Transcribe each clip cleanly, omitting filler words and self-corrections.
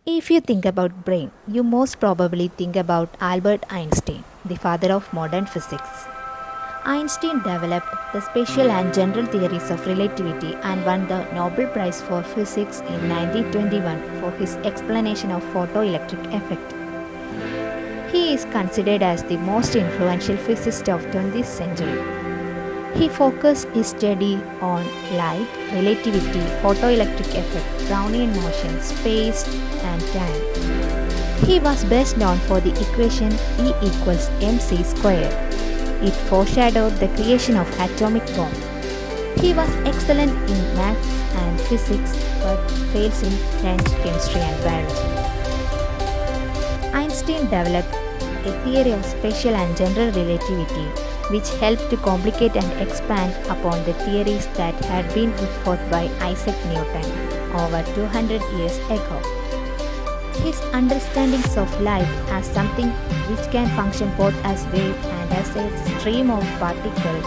If you think about brain, you most probably think about Albert Einstein, the father of modern physics. Einstein developed the special and general theories of relativity and won the Nobel Prize for Physics in 1921 for his explanation of photoelectric effect. He is considered as the most influential physicist of 20th century. He focused his study on light, relativity, photoelectric effect, Brownian motion, space, and time. He was best known for the equation E equals mc square. It foreshadowed the creation of atomic bomb. He was excellent in maths and physics but fails in French, chemistry and biology. Einstein developed a theory of special and general relativity which helped to complicate and expand upon the theories that had been put forth by Isaac Newton over 200 years ago. His understandings of light as something which can function both as wave and as a stream of particles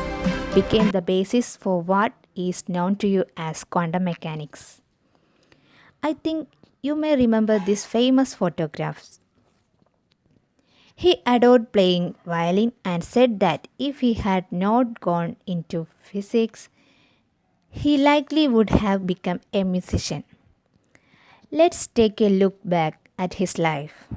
became the basis for what is known to you as quantum mechanics. I think you may remember these famous photographs. He adored playing violin and said that if he had not gone into physics, he likely would have become a musician. Let's take a look back at his life.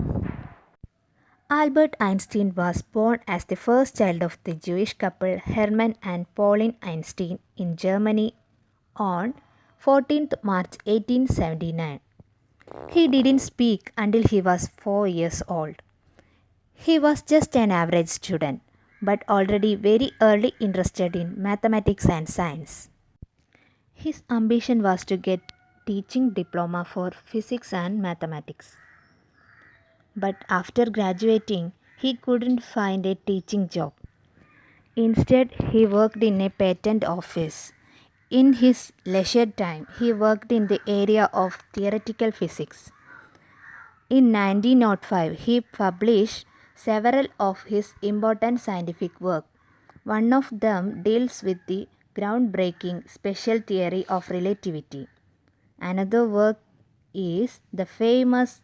Albert Einstein was born as the first child of the Jewish couple Hermann and Pauline Einstein in Germany on 14th March 1879. He didn't speak until he was 4 years old. He was just an average student, but already very early interested in mathematics and science. His ambition was to get teaching diploma for physics and mathematics. But after graduating, he couldn't find a teaching job. Instead, he worked in a patent office. In his leisure time, he worked in the area of theoretical physics. In 1905, he published several of his important scientific work. One of them deals with the groundbreaking special theory of relativity. Another work is the famous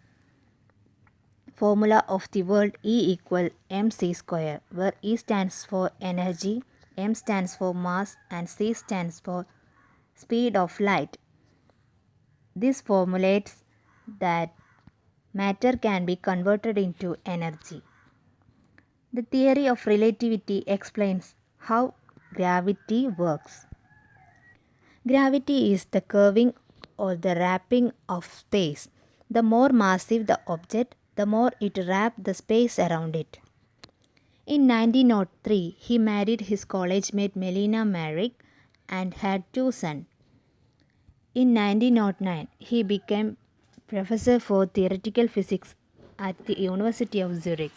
formula of the world E equal mc square, where E stands for energy, m stands for mass, and c stands for speed of light. This formulates that matter can be converted into energy. The theory of relativity explains how gravity works. Gravity is the curving or the wrapping of space. The more massive the object, the more it wraps the space around it. In 1903, he married his college mate Melina Merrick and had two sons. In 1909, he became professor for theoretical physics at the University of Zurich.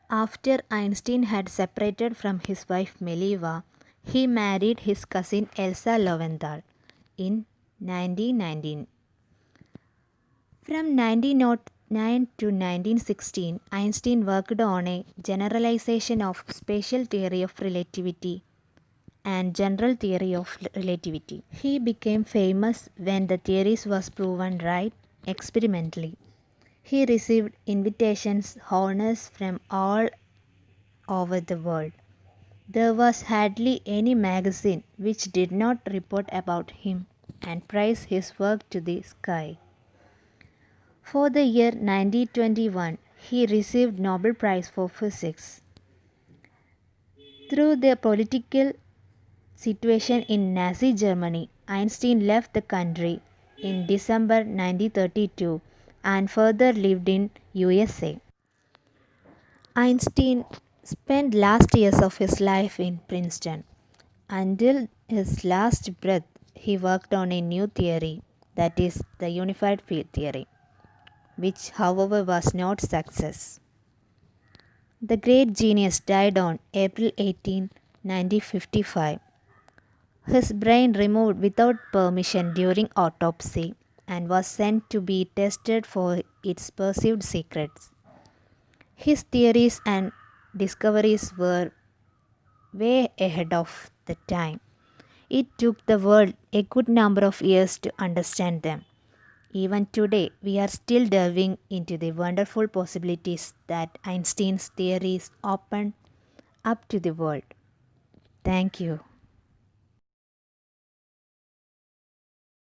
After Einstein had separated from his wife Meliva, he married his cousin Elsa Lowenthal in 1919. From 1909 to 1916, Einstein worked on a generalization of special theory of relativity and general theory of relativity. He became famous when the theories was proven right experimentally. He received invitations, honors from all over the world. There was hardly any magazine which did not report about him and praise his work to the sky. For the year 1921, he received Nobel Prize for Physics. Through the political situation in Nazi Germany, Einstein left the country in December 1932 and further lived in USA. Einstein spent last years of his life in Princeton. Until his last breath, he worked on a new theory, that is the unified field theory, which however was not success. The great genius died on April 18, 1955. His brain removed without permission during autopsy and was sent to be tested for its perceived secrets. His theories and discoveries were way ahead of the time. It took the world a good number of years to understand them. Even today, we are still delving into the wonderful possibilities that Einstein's theories open up to the world. Thank you.